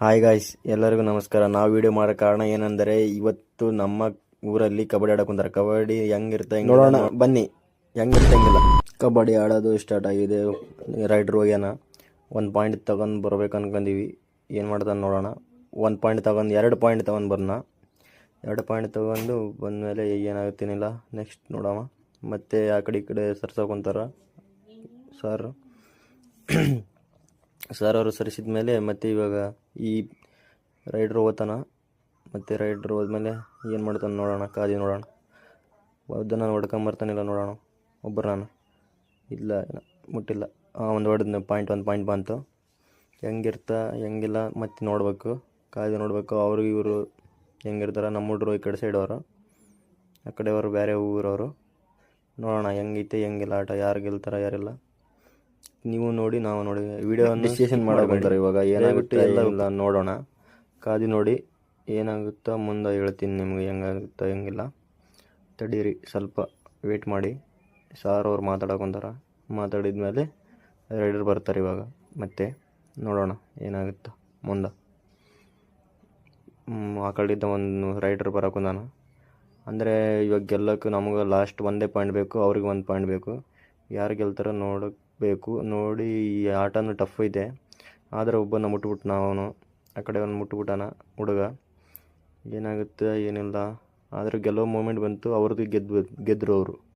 Hi guys, ಎಲ್ಲರಿಗೂ ನಮಸ್ಕಾರ. ನಾವು ವಿಡಿಯೋ ಮಾಡೋ ಕಾರಣ ಏನೆಂದರೆ, ಇವತ್ತು ನಮ್ಮ ಊರಲ್ಲಿ ಕಬಡ್ಡಿ ಆಡೋಕುಂತಾರೆ. ಕಬಡ್ಡಿ ಹೆಂಗಿರುತ್ತೆ ನೋಡೋಣ ಬನ್ನಿ. ಹೆಂಗಿರುತ್ತೆ ಹೆಂಗಿಲ್ಲ. ಕಬಡ್ಡಿ ಆಡೋದು ಸ್ಟಾರ್ಟ್ ಆಗಿದೆ. ರೈಡ್ರ್ ಹೋಗ್ಯಾನ. 1 ಪಾಯಿಂಟ್ ತಗೊಂಡು ಬರ್ಬೇಕು ಅನ್ಕೊಂಡಿವಿ. ಏನು ಮಾಡ್ತಾನೆ ನೋಡೋಣ. 1 ಪಾಯಿಂಟ್ ತಗೊಂಡು 2 ಪಾಯಿಂಟ್ ತಗೊಂಡು ಬರ್ನ. 2 ಪಾಯಿಂಟ್ ತಗೊಂಡು ಬಂದಮೇಲೆ ಏನಾಗುತ್ತೇನಿಲ್ಲ. ನೆಕ್ಸ್ಟ್ ನೋಡೋಣ. ಮತ್ತೆ ಆ ಕಡೆ ಈ ಕಡೆ ಸರ್ಸೋಕೊಂತಾರ ಸರ್ ಅವರು ಸರಿಸಿದ ಮೇಲೆ ಮತ್ತೆ ಇವಾಗ ಈ ರೈಡ್ರ್ ಹೋಗ್ತಾನ. ಮತ್ತು ರೈಡ್ರ್ ಹೋದ್ಮೇಲೆ ಏನು ಮಾಡ್ತಾನೆ ನೋಡೋಣ, ಕಾದಿ ನೋಡೋಣ. ನಾನು ಹೊಡ್ಕೊಂಬರ್ತಾನಿಲ್ಲ ನೋಡೋಣ. ನಾನು ಇಲ್ಲ ಮುಟ್ಟಿಲ್ಲ. ಒಂದು ಹೊಡೆದ ಒಂದು ಪಾಯಿಂಟ್ ಬಂತು. ಹೆಂಗಿಲ್ಲ ಮತ್ತೆ ನೋಡಬೇಕು, ಕಾದಿ ನೋಡಬೇಕು. ಅವರು ಇವರು ಹೆಂಗಿರ್ತಾರೆ. ನಮ್ಮ ಹುಡ್ರು ಈ ಕಡೆ ಸೈಡ್ ಅವರು, ಆ ಕಡೆಯವರು ಬೇರೆ ಊರವರು. ನೋಡೋಣ ಹೆಂಗೈತೆ ಹೆಂಗಿಲ್ಲ ಆಟ, ಯಾರು ಗೆಲ್ತಾರೆ ಯಾರಿಲ್ಲ. ನೀವು ನೋಡಿ, ನಾವು ನೋಡಿ. ವಿಡಿಯೋವನ್ನು ಡಿಸ್ಕಷನ್ ಮಾಡೋಕೊಂತಾರೆ. ಇವಾಗ ಏನಾಗುತ್ತೆ ಎಲ್ಲ ನೋಡೋಣ. ಕಾದಿ ನೋಡಿ ಏನಾಗುತ್ತೋ ಮುಂದೆ ಹೇಳ್ತೀನಿ ನಿಮಗೆ. ಹೆಂಗಾಗುತ್ತೋ ಹೆಂಗಿಲ್ಲ ತಡೀರಿ, ಸ್ವಲ್ಪ ವೇಟ್ ಮಾಡಿ. ಸಾರ್ ಅವ್ರು ಮಾತಾಡೋಕೊಂತಾರ. ಮಾತಾಡಿದ್ಮೇಲೆ ರೈಡರ್ ಬರ್ತಾರೆ. ಇವಾಗ ಮತ್ತೆ ನೋಡೋಣ ಏನಾಗುತ್ತೋ ಮುಂದೆ. ಆ ಕಡೆಯಿಂದ ಒಂದು ರೈಡರ್ ಬರೋಕೊಂದಾನ. ಅಂದರೆ ಇವಾಗ ಗೆಲ್ಲೋಕ್ಕೆ ನಮಗೆ ಲಾಸ್ಟ್ 1 ಪಾಯಿಂಟ್ ಬೇಕು, ಅವ್ರಿಗೆ 1 ಪಾಯಿಂಟ್ ಬೇಕು. ಯಾರು ಗೆಲ್ತಾರೋ ನೋಡಬೇಕು. ನೋಡಿ, ಈ ಆಟನೂ ಟಫ್ ಇದೆ. ಆದರೆ ಒಬ್ಬನ ಮುಟ್ಬಿಟ್ನ ಅವನು. ಆ ಕಡೆ ಅವನು ಮುಟ್ಬಿಟ್ಟಾನ ಹುಡುಗ. ಏನಾಗುತ್ತೆ ಏನಿಲ್ಲ. ಆದರೆ ಗೆಲ್ಲೋ ಮೂಮೆಂಟ್ ಬಂತು. ಅವ್ರದ್ದು ಗೆದ್ದರು ಅವರು.